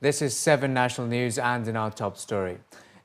This is 7 National News, and in our top story.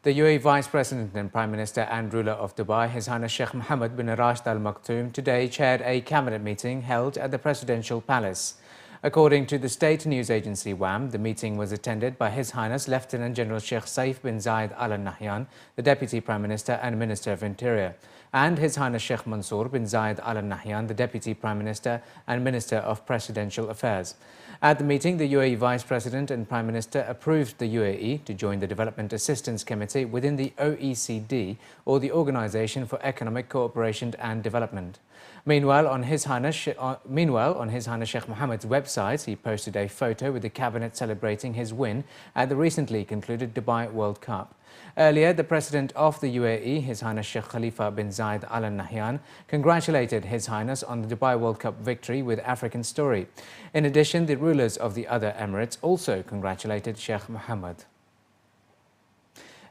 The UAE Vice President and Prime Minister and ruler of Dubai, His Highness Sheikh Mohammed bin Rashid Al Maktoum, today chaired a cabinet meeting held at the Presidential Palace. According to the state news agency WAM, the meeting was attended by His Highness Lieutenant General Sheikh Saif bin Zayed Al Nahyan, the Deputy Prime Minister and Minister of Interior, and His Highness Sheikh Mansour bin Zayed Al Nahyan, the Deputy Prime Minister and Minister of Presidential Affairs. At the meeting, the UAE Vice President and Prime Minister approved the UAE to join the Development Assistance Committee within the OECD, or the Organization for Economic Cooperation and Development. Meanwhile, on His Highness Sheikh Mohammed's website, he posted a photo with the cabinet celebrating his win at the recently concluded Dubai World Cup. Earlier, the President of the UAE, His Highness Sheikh Khalifa bin Zayed Al Nahyan, congratulated His Highness on the Dubai World Cup victory with African Story. In addition, the rulers of the other Emirates also congratulated Sheikh Mohammed.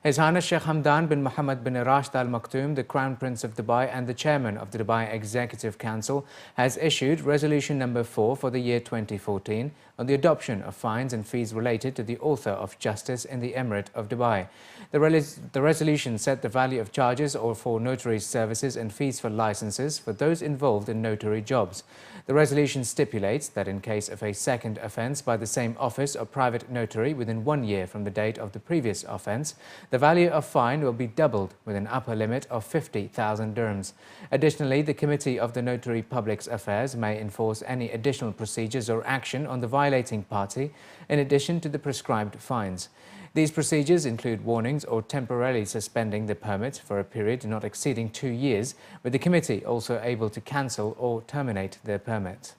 His Highness Sheikh Hamdan bin Mohammed bin Rashid Al Maktoum, the Crown Prince of Dubai and the Chairman of the Dubai Executive Council, has issued Resolution Number 4 for the year 2014 on the adoption of fines and fees related to the author of justice in the Emirate of Dubai. The resolution set the value of charges or for notary services and fees for licenses for those involved in notary jobs. The resolution stipulates that in case of a second offence by the same office or private notary within 1 year from the date of the previous offence, the value of fine will be doubled with an upper limit of 50,000 dirhams. Additionally, the Committee of the Notary Public Affairs may enforce any additional procedures or action on the violating party in addition to the prescribed fines. These procedures include warnings or temporarily suspending the permit for a period not exceeding 2 years, with the committee also able to cancel or terminate their permit.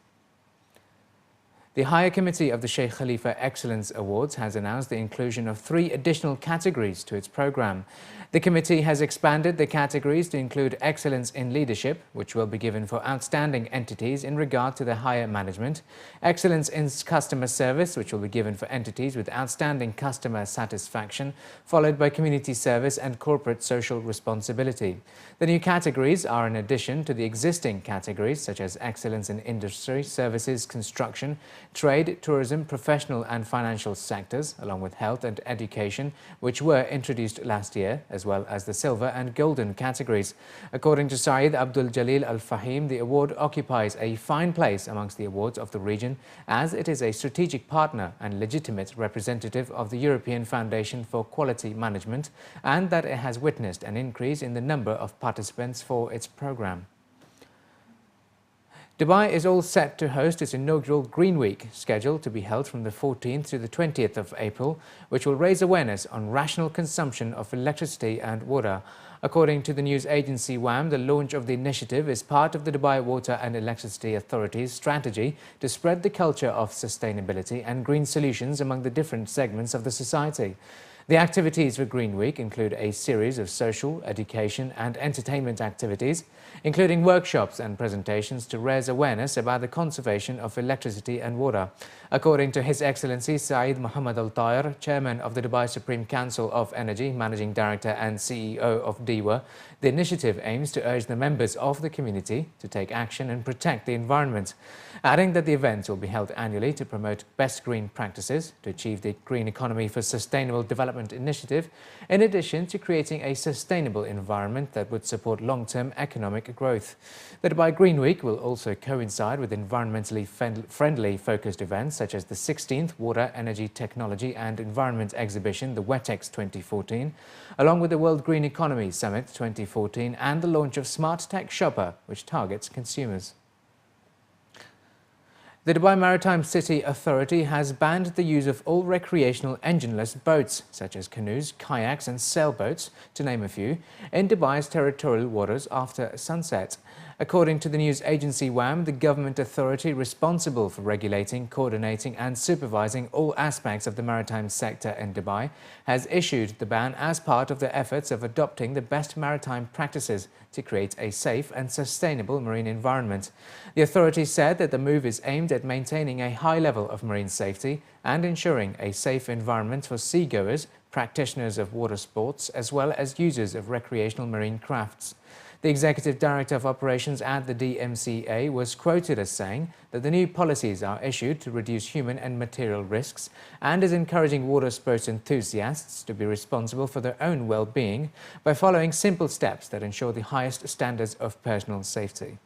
The Higher Committee of the Sheikh Khalifa Excellence Awards has announced the inclusion of 3 additional categories to its program. The committee has expanded the categories to include Excellence in Leadership, which will be given for outstanding entities in regard to the higher management, Excellence in Customer Service, which will be given for entities with outstanding customer satisfaction, followed by Community Service and Corporate Social Responsibility. The new categories are in addition to the existing categories such as Excellence in Industry, Services, Construction, Trade, Tourism, Professional and Financial sectors, along with Health and Education, which were introduced last year, as well as the Silver and Golden categories. According to Saeed Abdul Jalil Al Fahim, the award occupies a fine place amongst the awards of the region, as it is a strategic partner and legitimate representative of the European Foundation for Quality Management, and that it has witnessed an increase in the number of participants for its program. Dubai is all set to host its inaugural Green Week, scheduled to be held from the 14th to the 20th of April, which will raise awareness on rational consumption of electricity and water. According to the news agency WAM, the launch of the initiative is part of the Dubai Water and Electricity Authority's strategy to spread the culture of sustainability and green solutions among the different segments of the society. The activities for Green Week include a series of social, education and entertainment activities, including workshops and presentations to raise awareness about the conservation of electricity and water. According to His Excellency Saeed Mohammed Al Tayr, Chairman of the Dubai Supreme Council of Energy, Managing Director and CEO of DEWA, the initiative aims to urge the members of the community to take action and protect the environment, adding that the event will be held annually to promote best green practices to achieve the Green Economy for Sustainable Development initiative, in addition to creating a sustainable environment that would support long-term economic growth. The Dubai Green Week will also coincide with environmentally friendly focused events such as the 16th Water, Energy, Technology and Environment Exhibition, the WETEX 2014, along with the World Green Economy Summit 2014 and the launch of Smart Tech Shopper, which targets consumers. The Dubai Maritime City Authority has banned the use of all recreational engineless boats, such as canoes, kayaks and sailboats, to name a few, in Dubai's territorial waters after sunset. According to the news agency WAM, the government authority responsible for regulating, coordinating and supervising all aspects of the maritime sector in Dubai has issued the ban as part of the efforts of adopting the best maritime practices to create a safe and sustainable marine environment. The authority said that the move is aimed at maintaining a high level of marine safety and ensuring a safe environment for seagoers, practitioners of water sports, as well as users of recreational marine crafts. The Executive Director of Operations at the DMCA was quoted as saying that the new policies are issued to reduce human and material risks and is encouraging water sports enthusiasts to be responsible for their own well-being by following simple steps that ensure the highest standards of personal safety.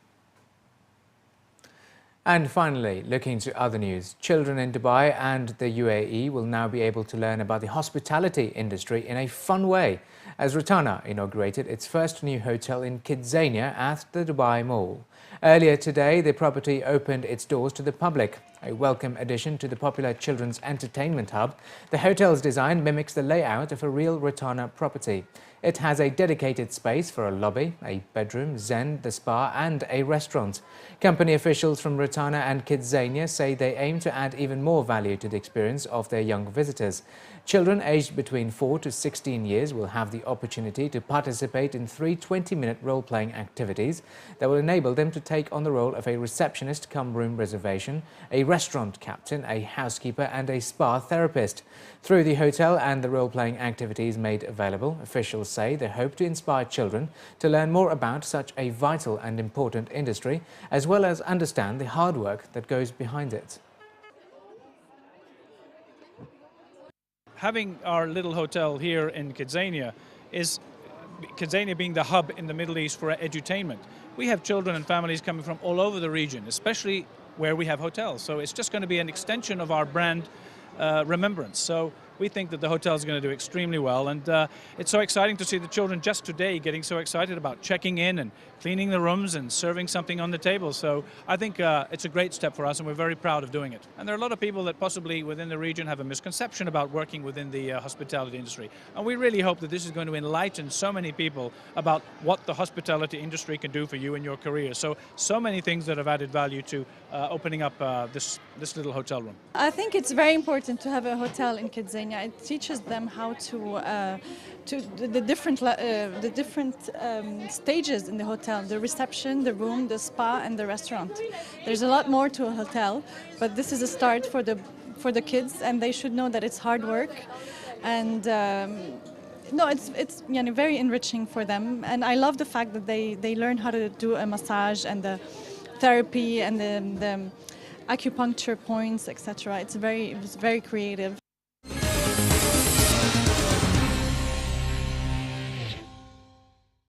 And finally, looking to other news, children in Dubai and the UAE will now be able to learn about the hospitality industry in a fun way, as Rotana inaugurated its first new hotel in Kidzania at the Dubai Mall. Earlier today, the property opened its doors to the public, a welcome addition to the popular children's entertainment hub. The hotel's design mimics the layout of a real Rotana property. It has a dedicated space for a lobby, a bedroom, zen, the spa and a restaurant. Company officials from Rotana and Kidzania say they aim to add even more value to the experience of their young visitors. Children aged between 4 to 16 years will have the opportunity to participate in 3 20-minute role-playing activities that will enable them to take on the role of a receptionist cum room reservation, a restaurant captain, a housekeeper and a spa therapist. Through the hotel and the role-playing activities made available, officials say they hope to inspire children to learn more about such a vital and important industry, as well as understand the hard work that goes behind it. Having our little hotel here in Kidzania is Kidzania being the hub in the Middle East for edutainment. We have children and families coming from all over the region, especially where we have hotels. So it's just going to be an extension of our brand remembrance. So we think that the hotel is going to do extremely well, and it's so exciting to see the children just today getting so excited about checking in and cleaning the rooms and serving something on the table. So I think it's a great step for us, and we're very proud of doing it. And there are a lot of people that possibly within the region have a misconception about working within the hospitality industry, and we really hope that this is going to enlighten so many people about what the hospitality industry can do for you in your career. So many things that have added value to opening up this little hotel room. I think it's very important to have a hotel in Kidzania. It teaches them how to the different stages in the hotel: the reception, the room, the spa, and the restaurant. There's a lot more to a hotel, but this is a start for the kids, and they should know that it's hard work, and no, it's very enriching for them. And I love the fact that they learn how to do a massage and the therapy and the acupuncture points, etc. It was very creative.